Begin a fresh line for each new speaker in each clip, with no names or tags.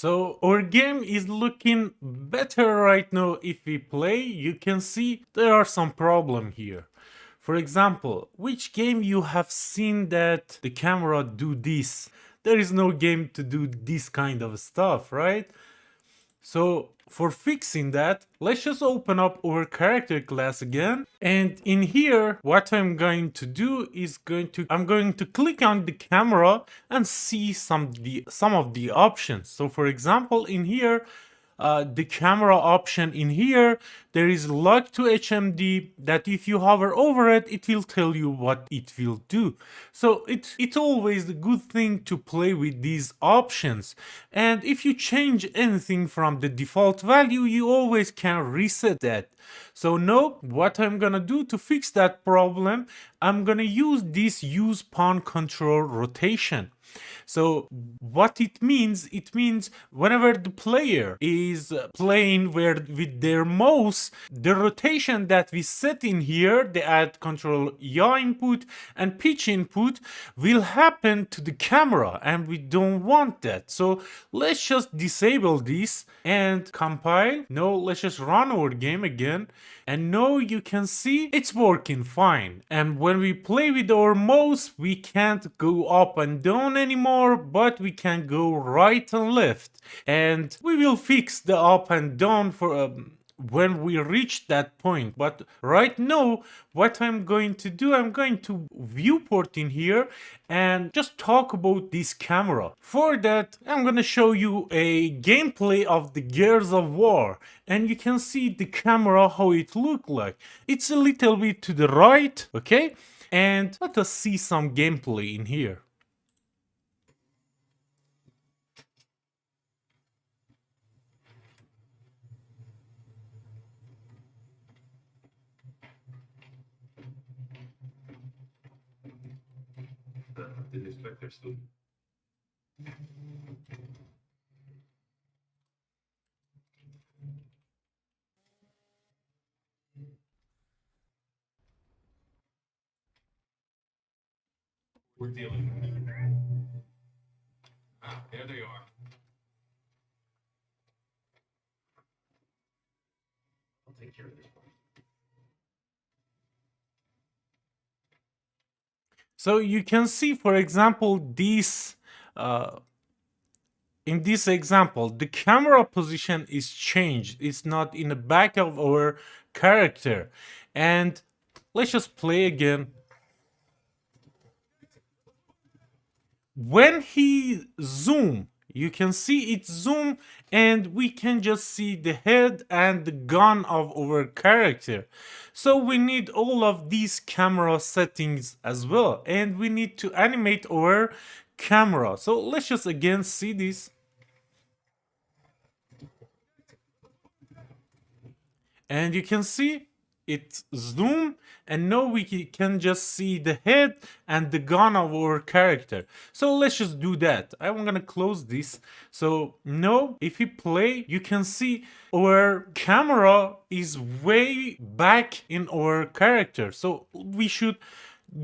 So our game is looking better right now. If we play, you can see there are some problem here. For example, which game you have seen that the camera do this? There is no game to do this kind of stuff, right? So for fixing that, let's just open up our character class again. And in here, what I'm going to do is I'm going to click on the camera and see some of the options. So for example, in here, the camera option in here, there is lock to HMD that if you hover over it, it will tell you what it will do. So it's always a good thing to play with these options. And if you change anything from the default value, you always can reset that. So now what I'm gonna do to fix that problem, I'm gonna use this use pawn control rotation. So what it means whenever the player is playing with their mouse, the rotation that we set in here, the add control yaw input and pitch input, will happen to the camera, and we don't want that. So let's just disable this and compile. Now let's just run our game again, and now you can see it's working fine. And when we play with our mouse, we can't go up and down anymore, but we can go right and left. And we will fix the up and down for when we reach that point. But right now, what I'm going to do, I'm going to viewport in here and just talk about this camera. For that, I'm going to show you a gameplay of the Gears of War, and you can see the camera, how it look like. It's a little bit to the right, okay? And let us see some gameplay in here.
Did expect their student. We're dealing with it. Ah, there they are. I'll take care of this one.
So you can see, for example, this in this example, the camera position is changed. It's not in the back of our character. And let's just play again. When he zoom, you can see it zoom, and we can just see the head and the gun of our character. So we need all of these camera settings as well, and we need to animate our camera. So let's just again see this. And you can see it zoom, and now we can just see the head and the gun of our character. So let's just do that. I'm gonna close this. So now if we play, you can see our camera is way back in our character. So we should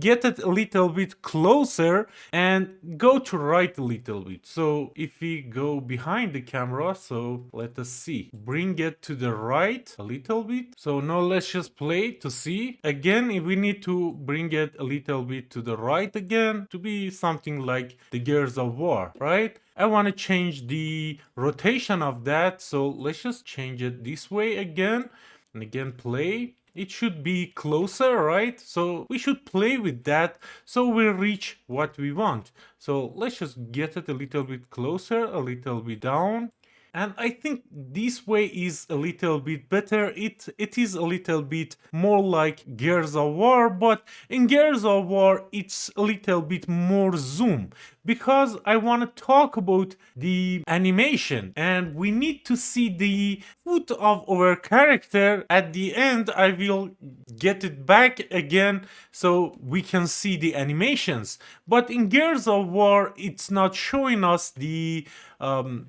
get it a little bit closer and go to right a little bit. So if we go behind the camera, so let us see, bring it to the right a little bit. So now let's just play to see. Again, if we need to bring it a little bit to the right again to be something like the Gears of War, right? I want to change the rotation of that, so let's just change it this way again, and again play. It should be closer, right? So we should play with that so we reach what we want. So let's just get it a little bit closer, a little bit down. And I think this way is a little bit better. It is a little bit more like Gears of War, but in Gears of War it's a little bit more zoom, because I want to talk about the animation, and we need to see the foot of our character. At the end I will get it back again so we can see the animations. But in Gears of War it's not showing us the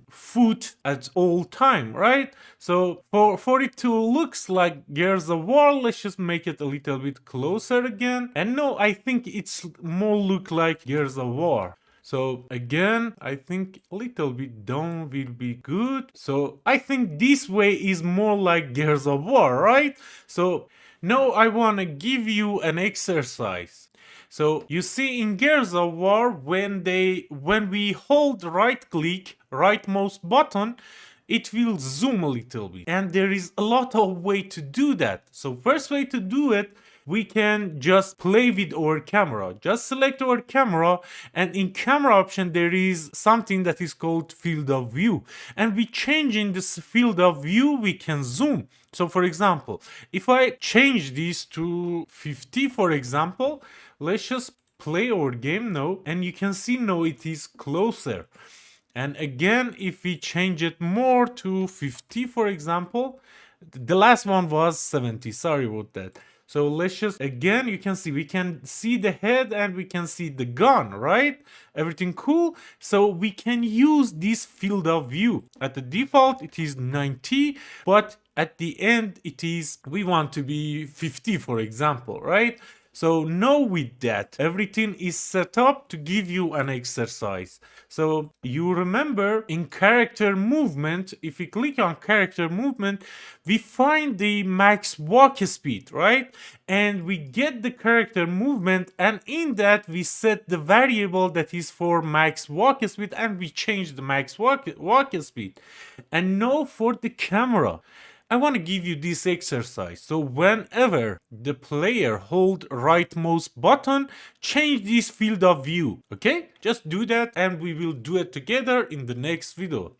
foot at all time, right? So for it to looks like Gears of War, let's just make it a little bit closer again. And no, I think it's more look like Gears of War. So again, I think a little bit down will be good. So I think this way is more like Gears of War, right? So now I want to give you an exercise. So you see in Gears of War, when we hold right click, right mouse button, it will zoom a little bit. And there is a lot of way to do that. So first way to do it, we can just play with our camera. Just select our camera, and in camera option there is something that is called field of view. And we changing this field of view, we can zoom. So for example, if I change this to 50, for example, let's just play our game now, and you can see now it is closer. And again, if we change it more to 50, for example, the last one was 70. Sorry about that. So let's just, again, you can see, we can see the head and we can see the gun, right? Everything cool. So we can use this field of view. At the default, it is 90, but at the end, we want to be 50, for example, right? So now with that, everything is set up to give you an exercise. So you remember in character movement, if we click on character movement, we find the max walk speed, right? And we get the character movement, and in that we set the variable that is for max walk speed, and we change the max walk speed. And now for the camera, I want to give you this exercise. So whenever the player hold right mouse button, change this field of view. Okay? Just do that and we will do it together in the next video.